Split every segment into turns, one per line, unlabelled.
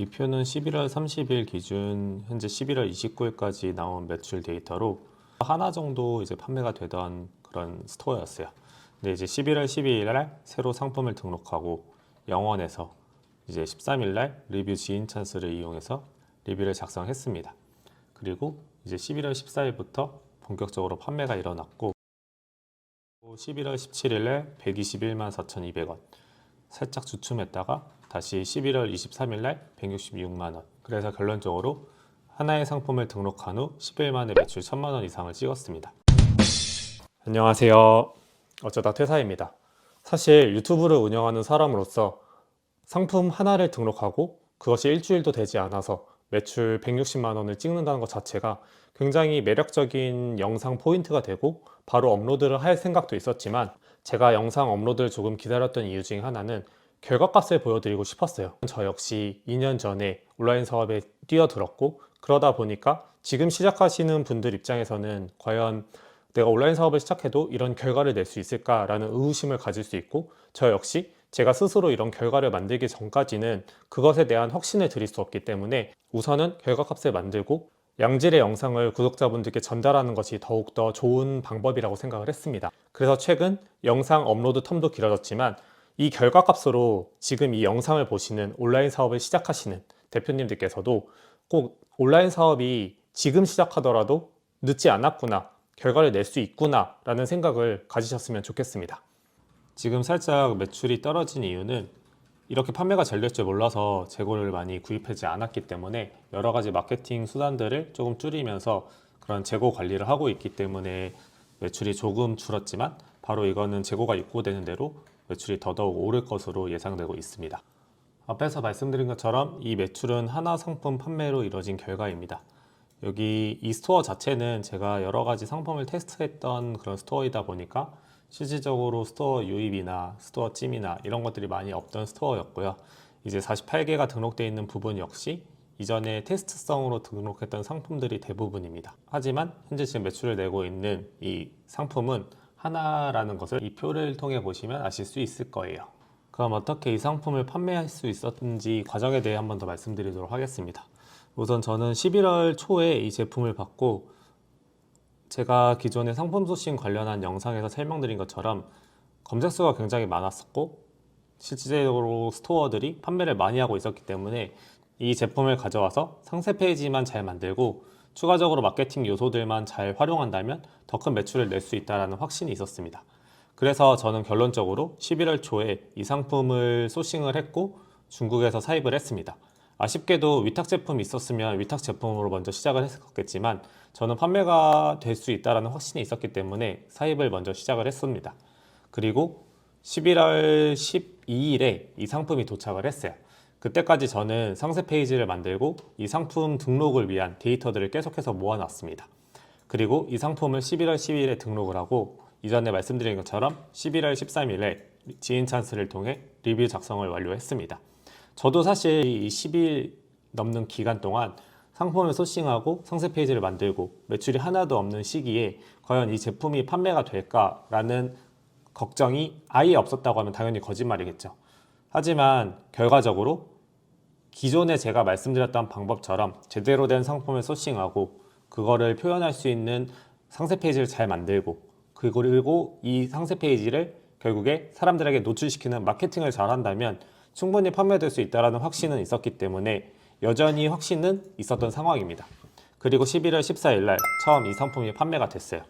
이 표는 11월 30일 기준 현재 11월 29일까지 나온 매출 데이터로 하나 정도 이제 판매가 되던 그런 스토어였어요. 근데 이제 11월 12일 날 새로 상품을 등록하고 영원에서 이제 13일 날 리뷰 지인 찬스를 이용해서 리뷰를 작성했습니다. 그리고 이제 11월 14일부터 본격적으로 판매가 일어났고 11월 17일에 121만 4,200원 살짝 주춤했다가 다시 11월 23일 날 166만 원. 그래서 결론적으로 하나의 상품을 등록한 후 10일 만에 매출 1,000만 원 이상을 찍었습니다. 안녕하세요. 어쩌다 퇴사입니다. 사실 유튜브를 운영하는 사람으로서 상품 하나를 등록하고 그것이 일주일도 되지 않아서 매출 160만 원을 찍는다는 것 자체가 굉장히 매력적인 영상 포인트가 되고 바로 업로드를 할 생각도 있었지만 제가 영상 업로드를 조금 기다렸던 이유 중에 하나는 결과값을 보여드리고 싶었어요. 저 역시 2년 전에 온라인 사업에 뛰어들었고 그러다 보니까 지금 시작하시는 분들 입장에서는 과연 내가 온라인 사업을 시작해도 이런 결과를 낼 수 있을까라는 의구심을 가질 수 있고 저 역시 제가 스스로 이런 결과를 만들기 전까지는 그것에 대한 확신을 드릴 수 없기 때문에 우선은 결과값을 만들고 양질의 영상을 구독자분들께 전달하는 것이 더욱더 좋은 방법이라고 생각을 했습니다. 그래서 최근 영상 업로드 텀도 길어졌지만 이 결과값으로 지금 이 영상을 보시는 온라인 사업을 시작하시는 대표님들께서도 꼭 온라인 사업이 지금 시작하더라도 늦지 않았구나, 결과를 낼 수 있구나 라는 생각을 가지셨으면 좋겠습니다. 지금 살짝 매출이 떨어진 이유는 이렇게 판매가 잘 될 줄 몰라서 재고를 많이 구입하지 않았기 때문에 여러 가지 마케팅 수단들을 조금 줄이면서 그런 재고 관리를 하고 있기 때문에 매출이 조금 줄었지만 바로 이거는 재고가 입고되는 대로 매출이 더더욱 오를 것으로 예상되고 있습니다. 앞에서 말씀드린 것처럼 이 매출은 하나 상품 판매로 이뤄진 결과입니다. 여기 이 스토어 자체는 제가 여러 가지 상품을 테스트했던 그런 스토어이다 보니까 실질적으로 스토어 유입이나 스토어 찜이나 이런 것들이 많이 없던 스토어였고요. 이제 48개가 등록되어 있는 부분 역시 이전에 테스트성으로 등록했던 상품들이 대부분입니다. 하지만 현재 지금 매출을 내고 있는 이 상품은 하나라는 것을 이 표를 통해 보시면 아실 수 있을 거예요. 그럼 어떻게 이 상품을 판매할 수 있었는지 과정에 대해 한번 더 말씀드리도록 하겠습니다. 우선 저는 11월 초에 이 제품을 받고 제가 기존의 상품 소싱 관련한 영상에서 설명드린 것처럼 검색수가 굉장히 많았었고 실질적으로 스토어들이 판매를 많이 하고 있었기 때문에 이 제품을 가져와서 상세 페이지만 잘 만들고 추가적으로 마케팅 요소들만 잘 활용한다면 더 큰 매출을 낼 수 있다는 확신이 있었습니다. 그래서 저는 결론적으로 11월 초에 이 상품을 소싱을 했고 중국에서 사입을 했습니다. 아쉽게도 위탁 제품이 있었으면 위탁 제품으로 먼저 시작을 했었겠지만 저는 판매가 될 수 있다는 확신이 있었기 때문에 사입을 먼저 시작을 했습니다. 그리고 11월 12일에 이 상품이 도착을 했어요. 그때까지 저는 상세 페이지를 만들고 이 상품 등록을 위한 데이터들을 계속해서 모아놨습니다. 그리고 이 상품을 11월 12일에 등록을 하고 이전에 말씀드린 것처럼 11월 13일에 지인 찬스를 통해 리뷰 작성을 완료했습니다. 저도 사실 이 10일 넘는 기간 동안 상품을 소싱하고 상세 페이지를 만들고 매출이 하나도 없는 시기에 과연 이 제품이 판매가 될까라는 걱정이 아예 없었다고 하면 당연히 거짓말이겠죠. 하지만 결과적으로 기존에 제가 말씀드렸던 방법처럼 제대로 된 상품을 소싱하고 그거를 표현할 수 있는 상세 페이지를 잘 만들고 그리고 이 상세 페이지를 결국에 사람들에게 노출시키는 마케팅을 잘 한다면 충분히 판매될 수 있다는 확신은 있었기 때문에 여전히 확신은 있었던 상황입니다. 그리고 11월 14일 날 처음 이 상품이 판매가 됐어요.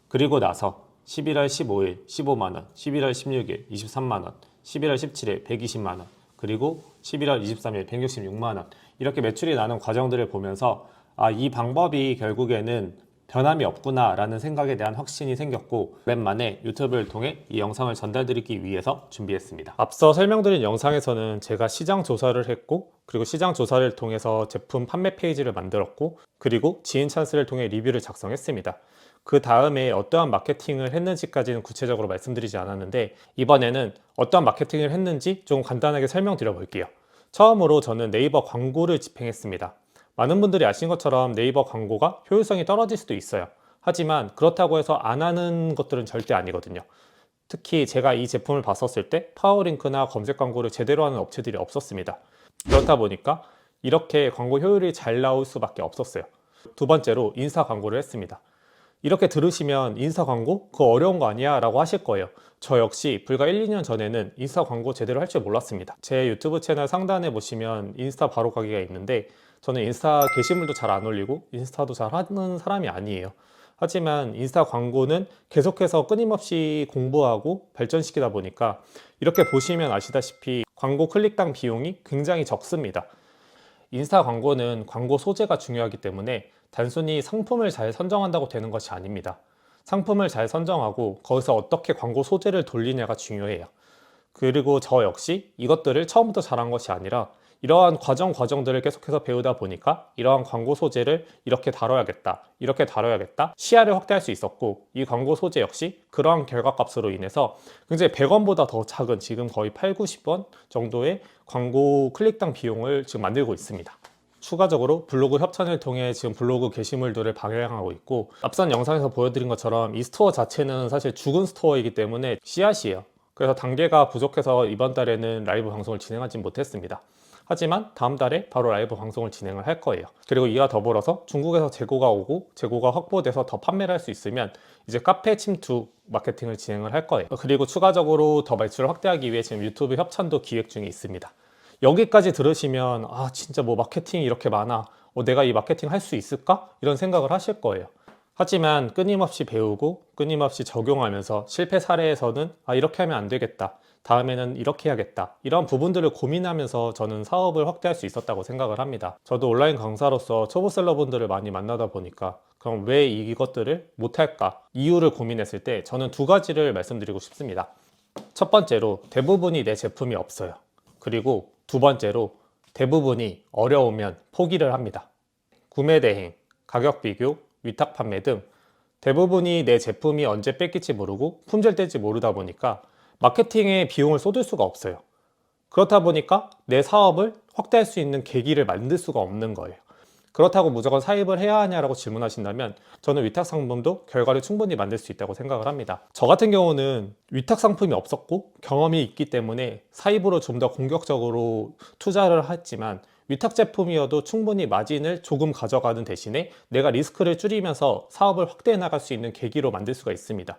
그리고 나서 11월 15일 15만원, 11월 16일 23만원, 11월 17일 120만원, 그리고 11월 23일 166만원 이렇게 매출이 나는 과정들을 보면서 이 방법이 결국에는 변함이 없구나 라는 생각에 대한 확신이 생겼고 오랜만에 유튜브를 통해 이 영상을 전달드리기 위해서 준비했습니다. 앞서 설명드린 영상에서는 제가 시장 조사를 했고 그리고 시장 조사를 통해서 제품 판매 페이지를 만들었고 그리고 지인 찬스를 통해 리뷰를 작성했습니다. 그 다음에 어떠한 마케팅을 했는지까지는 구체적으로 말씀드리지 않았는데 이번에는 어떠한 마케팅을 했는지 좀 간단하게 설명드려 볼게요. 처음으로 저는 네이버 광고를 집행했습니다. 많은 분들이 아신 것처럼 네이버 광고가 효율성이 떨어질 수도 있어요. 하지만 그렇다고 해서 안 하는 것들은 절대 아니거든요. 특히 제가 이 제품을 봤었을 때 파워링크나 검색 광고를 제대로 하는 업체들이 없었습니다. 그렇다 보니까 이렇게 광고 효율이 잘 나올 수밖에 없었어요. 두 번째로 인스타 광고를 했습니다. 이렇게 들으시면 인스타 광고? 그거 어려운 거 아니야? 라고 하실 거예요. 저 역시 불과 1, 2년 전에는 인스타 광고 제대로 할 줄 몰랐습니다. 제 유튜브 채널 상단에 보시면 인스타 바로 가기가 있는데 저는 인스타 게시물도 잘 안 올리고 인스타도 잘 하는 사람이 아니에요. 하지만 인스타 광고는 계속해서 끊임없이 공부하고 발전시키다 보니까 이렇게 보시면 아시다시피 광고 클릭당 비용이 굉장히 적습니다. 인스타 광고는 광고 소재가 중요하기 때문에 단순히 상품을 잘 선정한다고 되는 것이 아닙니다. 상품을 잘 선정하고 거기서 어떻게 광고 소재를 돌리냐가 중요해요. 그리고 저 역시 이것들을 처음부터 잘한 것이 아니라 이러한 과정들을 계속해서 배우다 보니까 이러한 광고 소재를 이렇게 다뤄야겠다, 이렇게 다뤄야겠다 시야를 확대할 수 있었고, 이 광고 소재 역시 그러한 결과값으로 인해서 굉장히 100원보다 더 작은 지금 거의 8, 90원 정도의 광고 클릭당 비용을 지금 만들고 있습니다. 추가적으로 블로그 협찬을 통해 지금 블로그 게시물들을 방향하고 있고, 앞선 영상에서 보여드린 것처럼 이 스토어 자체는 사실 죽은 스토어이기 때문에 씨앗이에요. 그래서 단계가 부족해서 이번 달에는 라이브 방송을 진행하지 못했습니다. 하지만 다음 달에 바로 라이브 방송을 진행을 할 거예요. 그리고 이와 더불어서 중국에서 재고가 오고 재고가 확보돼서 더 판매를 할 수 있으면 이제 카페 침투 마케팅을 진행을 할 거예요. 그리고 추가적으로 더 매출을 확대하기 위해 지금 유튜브 협찬도 기획 중에 있습니다. 여기까지 들으시면 아 진짜 뭐 마케팅이 이렇게 많아, 내가 이 마케팅 할 수 있을까? 이런 생각을 하실 거예요. 하지만 끊임없이 배우고 끊임없이 적용하면서 실패 사례에서는 아 이렇게 하면 안 되겠다, 다음에는 이렇게 해야겠다, 이런 부분들을 고민하면서 저는 사업을 확대할 수 있었다고 생각을 합니다. 저도 온라인 강사로서 초보셀러분들을 많이 만나다 보니까 그럼 왜 이것들을 못할까 이유를 고민했을 때 저는 두 가지를 말씀드리고 싶습니다. 첫 번째로 대부분이 내 제품이 없어요. 그리고 두 번째로 대부분이 어려우면 포기를 합니다. 구매 대행, 가격 비교, 위탁 판매 등 대부분이 내 제품이 언제 뺏길지 모르고 품절될지 모르다 보니까 마케팅에 비용을 쏟을 수가 없어요. 그렇다 보니까 내 사업을 확대할 수 있는 계기를 만들 수가 없는 거예요. 그렇다고 무조건 사입을 해야 하냐라고 질문하신다면 저는 위탁 상품도 결과를 충분히 만들 수 있다고 생각을 합니다. 저 같은 경우는 위탁 상품이 없었고 경험이 있기 때문에 사입으로 좀 더 공격적으로 투자를 했지만 위탁 제품이어도 충분히 마진을 조금 가져가는 대신에 내가 리스크를 줄이면서 사업을 확대해 나갈 수 있는 계기로 만들 수가 있습니다.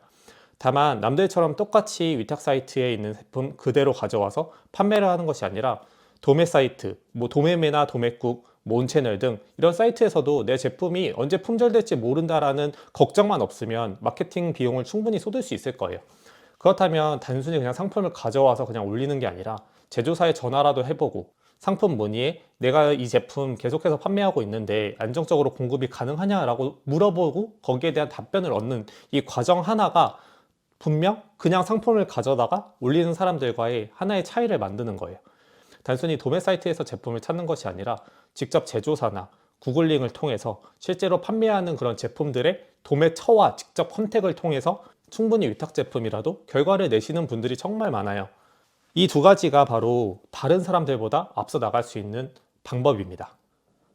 다만 남들처럼 똑같이 위탁 사이트에 있는 제품 그대로 가져와서 판매를 하는 것이 아니라 도매 사이트, 도매매나 도매국, 온채널 등 이런 사이트에서도 내 제품이 언제 품절될지 모른다라는 걱정만 없으면 마케팅 비용을 충분히 쏟을 수 있을 거예요. 그렇다면 단순히 그냥 상품을 가져와서 그냥 올리는 게 아니라 제조사에 전화라도 해보고 상품 문의에 내가 이 제품 계속해서 판매하고 있는데 안정적으로 공급이 가능하냐라고 물어보고 거기에 대한 답변을 얻는 이 과정 하나가 분명 그냥 상품을 가져다가 올리는 사람들과의 하나의 차이를 만드는 거예요. 단순히 도매 사이트에서 제품을 찾는 것이 아니라 직접 제조사나 구글링을 통해서 실제로 판매하는 그런 제품들의 도매처와 직접 컨택을 통해서 충분히 위탁 제품이라도 결과를 내시는 분들이 정말 많아요. 이 두 가지가 바로 다른 사람들보다 앞서 나갈 수 있는 방법입니다.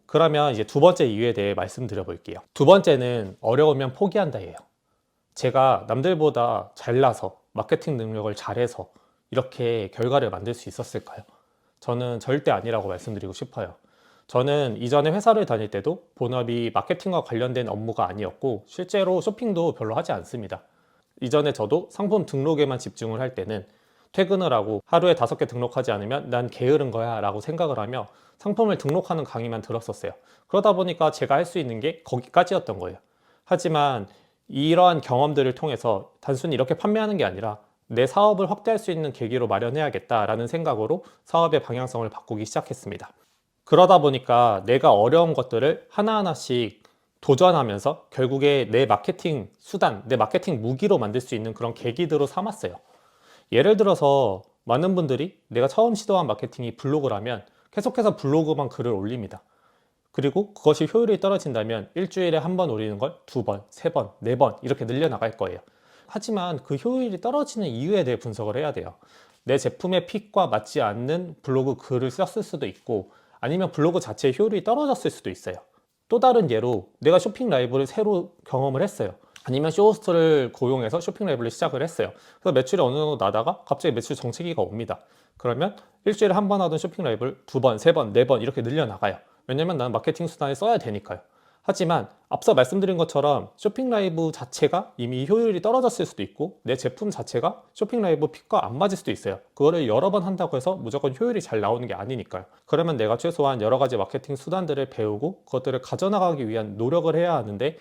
그러면 이제 두 번째 이유에 대해 말씀드려 볼게요. 두 번째는 어려우면 포기한다예요. 제가 남들보다 잘나서 마케팅 능력을 잘해서 이렇게 결과를 만들 수 있었을까요? 저는 절대 아니라고 말씀드리고 싶어요. 저는 이전에 회사를 다닐 때도 본업이 마케팅과 관련된 업무가 아니었고 실제로 쇼핑도 별로 하지 않습니다. 이전에 저도 상품 등록에만 집중을 할 때는 퇴근을 하고 하루에 5개 등록하지 않으면 난 게으른 거야 라고 생각을 하며 상품을 등록하는 강의만 들었었어요. 그러다 보니까 제가 할 수 있는 게 거기까지였던 거예요. 하지만 이러한 경험들을 통해서 단순히 이렇게 판매하는 게 아니라 내 사업을 확대할 수 있는 계기로 마련해야겠다라는 생각으로 사업의 방향성을 바꾸기 시작했습니다. 그러다 보니까 내가 어려운 것들을 하나하나씩 도전하면서 결국에 내 마케팅 수단, 내 마케팅 무기로 만들 수 있는 그런 계기들로 삼았어요. 예를 들어서 많은 분들이 내가 처음 시도한 마케팅이 블로그라면 계속해서 블로그만 글을 올립니다. 그리고 그것이 효율이 떨어진다면 일주일에 한 번 올리는 걸 2번, 3번, 4번 이렇게 늘려나갈 거예요. 하지만 그 효율이 떨어지는 이유에 대해 분석을 해야 돼요. 내 제품의 픽과 맞지 않는 블로그 글을 썼을 수도 있고 아니면 블로그 자체의 효율이 떨어졌을 수도 있어요. 또 다른 예로 내가 쇼핑 라이브를 새로 경험을 했어요. 아니면 쇼호스트를 고용해서 쇼핑 라이브를 시작을 했어요. 그래서 매출이 어느 정도 나다가 갑자기 매출 정체기가 옵니다. 그러면 일주일에 한 번 하던 쇼핑 라이브를 두 번, 세 번, 네 번 이렇게 늘려나가요. 왜냐면 나는 마케팅 수단을 써야 되니까요. 하지만 앞서 말씀드린 것처럼 쇼핑 라이브 자체가 이미 효율이 떨어졌을 수도 있고 내 제품 자체가 쇼핑 라이브 핏과 안 맞을 수도 있어요. 그거를 여러 번 한다고 해서 무조건 효율이 잘 나오는 게 아니니까요. 그러면 내가 최소한 여러 가지 마케팅 수단들을 배우고 그것들을 가져나가기 위한 노력을 해야 하는데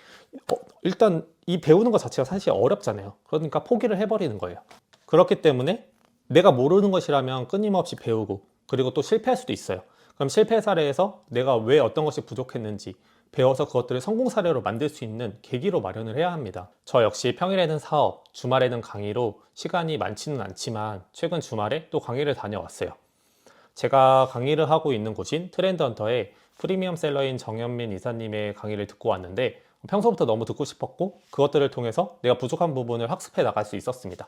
일단 이 배우는 것 자체가 사실 어렵잖아요. 그러니까 포기를 해버리는 거예요. 그렇기 때문에 내가 모르는 것이라면 끊임없이 배우고 그리고 또 실패할 수도 있어요. 그럼 실패 사례에서 내가 왜 어떤 것이 부족했는지 배워서 그것들을 성공 사례로 만들 수 있는 계기로 마련을 해야 합니다. 저 역시 평일에는 사업, 주말에는 강의로 시간이 많지는 않지만 최근 주말에 또 강의를 다녀왔어요. 제가 강의를 하고 있는 곳인 트렌드헌터의 프리미엄 셀러인 정현민 이사님의 강의를 듣고 왔는데 평소부터 너무 듣고 싶었고 그것들을 통해서 내가 부족한 부분을 학습해 나갈 수 있었습니다.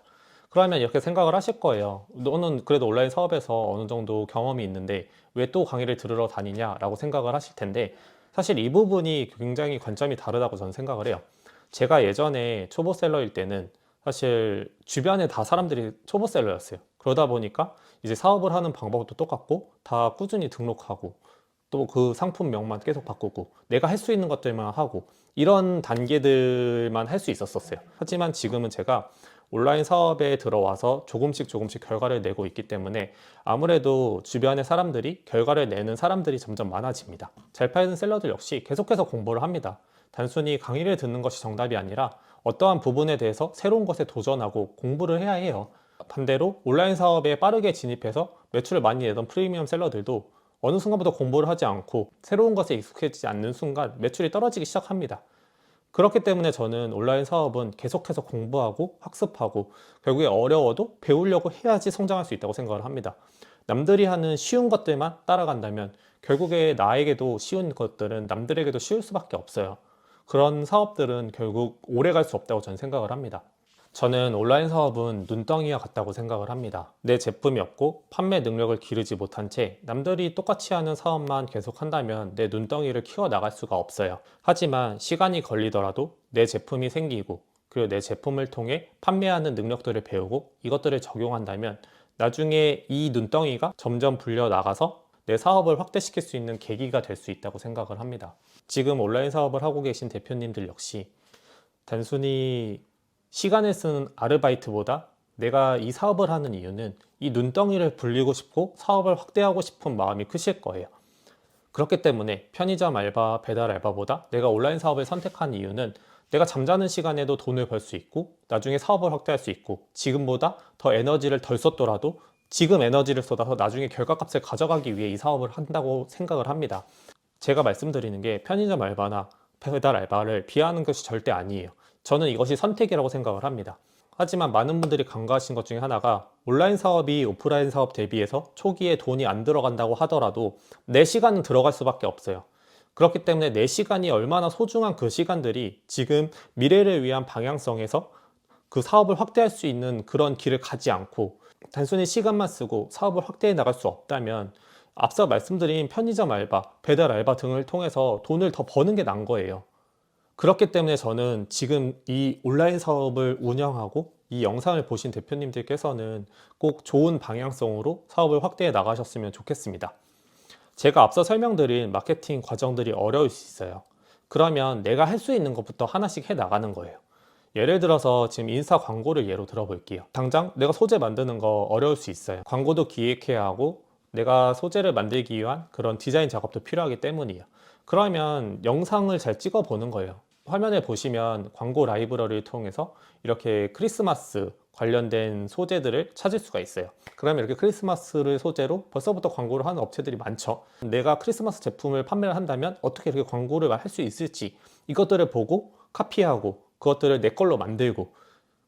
그러면 이렇게 생각을 하실 거예요. 너는 그래도 온라인 사업에서 어느 정도 경험이 있는데 왜 또 강의를 들으러 다니냐라고 생각을 하실 텐데 사실 이 부분이 굉장히 관점이 다르다고 저는 생각을 해요. 제가 예전에 초보셀러일 때는 사실 주변에 다 사람들이 초보셀러였어요. 그러다 보니까 이제 사업을 하는 방법도 똑같고 다 꾸준히 등록하고 또 그 상품명만 계속 바꾸고 내가 할 수 있는 것들만 하고 이런 단계들만 할 수 있었어요. 하지만 지금은 제가 온라인 사업에 들어와서 조금씩 결과를 내고 있기 때문에 아무래도 주변의 사람들이 결과를 내는 사람들이 점점 많아집니다. 잘 팔리는 셀러들 역시 계속해서 공부를 합니다. 단순히 강의를 듣는 것이 정답이 아니라 어떠한 부분에 대해서 새로운 것에 도전하고 공부를 해야 해요. 반대로 온라인 사업에 빠르게 진입해서 매출을 많이 내던 프리미엄 셀러들도 어느 순간부터 공부를 하지 않고 새로운 것에 익숙해지지 않는 순간 매출이 떨어지기 시작합니다. 그렇기 때문에 저는 온라인 사업은 계속해서 공부하고 학습하고 결국에 어려워도 배우려고 해야지 성장할 수 있다고 생각을 합니다. 남들이 하는 쉬운 것들만 따라간다면 결국에 나에게도 쉬운 것들은 남들에게도 쉬울 수밖에 없어요. 그런 사업들은 결국 오래 갈 수 없다고 저는 생각을 합니다. 저는 온라인 사업은 눈덩이와 같다고 생각을 합니다. 내 제품이 없고 판매 능력을 기르지 못한 채 남들이 똑같이 하는 사업만 계속 한다면 내 눈덩이를 키워 나갈 수가 없어요. 하지만 시간이 걸리더라도 내 제품이 생기고 그리고 내 제품을 통해 판매하는 능력들을 배우고 이것들을 적용한다면 나중에 이 눈덩이가 점점 불려 나가서 내 사업을 확대시킬 수 있는 계기가 될 수 있다고 생각을 합니다. 지금 온라인 사업을 하고 계신 대표님들 역시 단순히 시간을 쓰는 아르바이트보다 내가 이 사업을 하는 이유는 이 눈덩이를 불리고 싶고 사업을 확대하고 싶은 마음이 크실 거예요. 그렇기 때문에 편의점 알바, 배달 알바보다 내가 온라인 사업을 선택한 이유는 내가 잠자는 시간에도 돈을 벌 수 있고 나중에 사업을 확대할 수 있고 지금보다 더 에너지를 덜 썼더라도 지금 에너지를 쏟아서 나중에 결과값을 가져가기 위해 이 사업을 한다고 생각을 합니다. 제가 말씀드리는 게 편의점 알바나 배달 알바를 비하하는 것이 절대 아니에요. 저는 이것이 선택이라고 생각을 합니다. 하지만 많은 분들이 간과하신 것 중에 하나가 온라인 사업이 오프라인 사업 대비해서 초기에 돈이 안 들어간다고 하더라도 내 시간은 들어갈 수밖에 없어요. 그렇기 때문에 내 시간이 얼마나 소중한 그 시간들이 지금 미래를 위한 방향성에서 그 사업을 확대할 수 있는 그런 길을 가지 않고 단순히 시간만 쓰고 사업을 확대해 나갈 수 없다면 앞서 말씀드린 편의점 알바, 배달 알바 등을 통해서 돈을 더 버는 게 난 거예요. 그렇기 때문에 저는 지금 이 온라인 사업을 운영하고 이 영상을 보신 대표님들께서는 꼭 좋은 방향성으로 사업을 확대해 나가셨으면 좋겠습니다. 제가 앞서 설명드린 마케팅 과정들이 어려울 수 있어요. 그러면 내가 할 수 있는 것부터 하나씩 해 나가는 거예요. 예를 들어서 지금 인스타 광고를 예로 들어볼게요. 당장 내가 소재 만드는 거 어려울 수 있어요. 광고도 기획해야 하고 내가 소재를 만들기 위한 그런 디자인 작업도 필요하기 때문이에요. 그러면 영상을 잘 찍어 보는 거예요. 화면에 보시면 광고 라이브러리를 통해서 이렇게 크리스마스 관련된 소재들을 찾을 수가 있어요. 그러면 이렇게 크리스마스를 소재로 벌써부터 광고를 하는 업체들이 많죠. 내가 크리스마스 제품을 판매를 한다면 어떻게 이렇게 광고를 할 수 있을지 이것들을 보고 카피하고 그것들을 내 걸로 만들고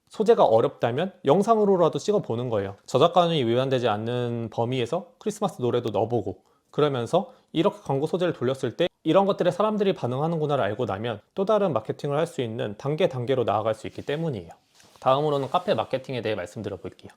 소재가 어렵다면 영상으로라도 찍어 보는 거예요. 저작권이 위반되지 않는 범위에서 크리스마스 노래도 넣어보고 그러면서 이렇게 광고 소재를 돌렸을 때 이런 것들에 사람들이 반응하는구나를 알고 나면 또 다른 마케팅을 할 수 있는 단계로 나아갈 수 있기 때문이에요. 다음으로는 카페 마케팅에 대해 말씀드려 볼게요.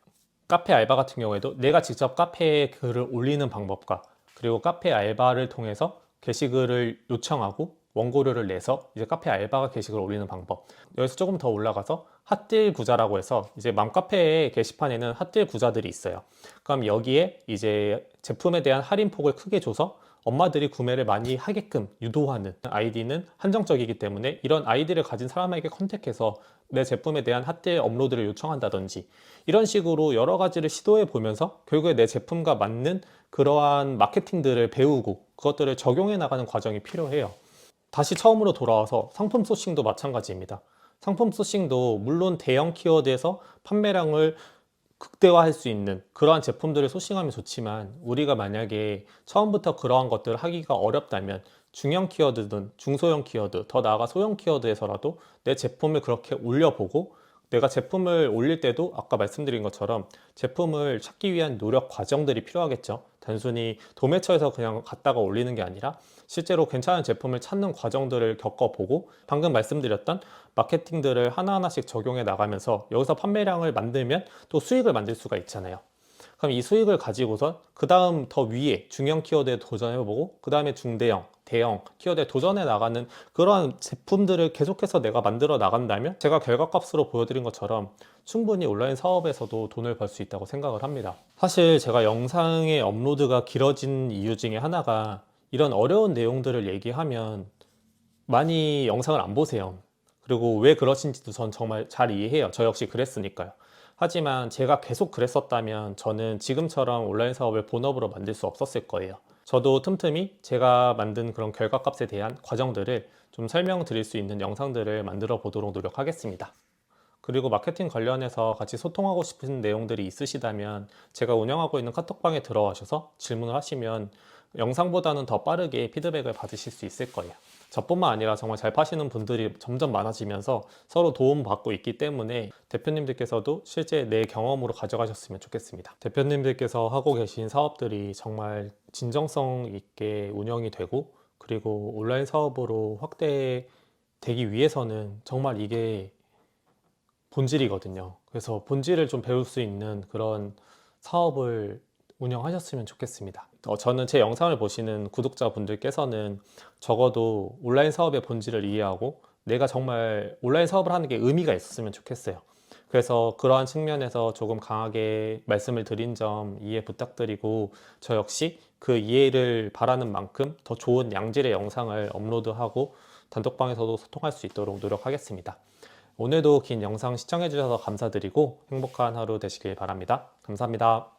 카페 알바 같은 경우에도 내가 직접 카페에 글을 올리는 방법과 그리고 카페 알바를 통해서 게시글을 요청하고 원고료를 내서 이제 카페 알바가 게시글 올리는 방법. 여기서 조금 더 올라가서 핫딜 구자라고 해서 이제 맘카페의 게시판에는 핫딜 구자들이 있어요. 그럼 여기에 이제 제품에 대한 할인폭을 크게 줘서 엄마들이 구매를 많이 하게끔 유도하는 아이디는 한정적이기 때문에 이런 아이디를 가진 사람에게 컨택해서 내 제품에 대한 핫딜 업로드를 요청한다든지 이런 식으로 여러 가지를 시도해 보면서 결국에 내 제품과 맞는 그러한 마케팅들을 배우고 그것들을 적용해 나가는 과정이 필요해요. 다시 처음으로 돌아와서 상품 소싱도 마찬가지입니다. 상품 소싱도 물론 대형 키워드에서 판매량을 극대화할 수 있는 그러한 제품들을 소싱하면 좋지만 우리가 만약에 처음부터 그러한 것들을 하기가 어렵다면 중형 키워드든 중소형 키워드, 더 나아가 소형 키워드에서라도 내 제품을 그렇게 올려보고 내가 제품을 올릴 때도 아까 말씀드린 것처럼 제품을 찾기 위한 노력 과정들이 필요하겠죠. 단순히 도매처에서 그냥 갖다가 올리는 게 아니라 실제로 괜찮은 제품을 찾는 과정들을 겪어보고 방금 말씀드렸던 마케팅들을 하나하나씩 적용해 나가면서 여기서 판매량을 만들면 또 수익을 만들 수가 있잖아요. 그럼 이 수익을 가지고서 그 다음 더 위에 중형 키워드에 도전해보고 그 다음에 중대형, 대형 키워드에 도전해 나가는 그러한 제품들을 계속해서 내가 만들어 나간다면 제가 결과값으로 보여드린 것처럼 충분히 온라인 사업에서도 돈을 벌 수 있다고 생각을 합니다. 사실 제가 영상의 업로드가 길어진 이유 중에 하나가 이런 어려운 내용들을 얘기하면 많이 영상을 안 보세요. 그리고 왜 그러신지도 전 정말 잘 이해해요. 저 역시 그랬으니까요. 하지만 제가 계속 그랬었다면 저는 지금처럼 온라인 사업을 본업으로 만들 수 없었을 거예요. 저도 틈틈이 제가 만든 그런 결과값에 대한 과정들을 좀 설명드릴 수 있는 영상들을 만들어 보도록 노력하겠습니다. 그리고 마케팅 관련해서 같이 소통하고 싶은 내용들이 있으시다면 제가 운영하고 있는 카톡방에 들어가셔서 질문을 하시면 영상보다는 더 빠르게 피드백을 받으실 수 있을 거예요. 저뿐만 아니라 정말 잘 파시는 분들이 점점 많아지면서 서로 도움받고 있기 때문에 대표님들께서도 실제 내 경험으로 가져가셨으면 좋겠습니다. 대표님들께서 하고 계신 사업들이 정말 진정성 있게 운영이 되고 그리고 온라인 사업으로 확대되기 위해서는 정말 이게 본질이거든요. 그래서 본질을 좀 배울 수 있는 그런 사업을 운영하셨으면 좋겠습니다. 저는 제 영상을 보시는 구독자분들께서는 적어도 온라인 사업의 본질을 이해하고 내가 정말 온라인 사업을 하는 게 의미가 있었으면 좋겠어요. 그래서 그러한 측면에서 조금 강하게 말씀을 드린 점 이해 부탁드리고 저 역시 그 이해를 바라는 만큼 더 좋은 양질의 영상을 업로드하고 단톡방에서도 소통할 수 있도록 노력하겠습니다. 오늘도 긴 영상 시청해 주셔서 감사드리고 행복한 하루 되시길 바랍니다. 감사합니다.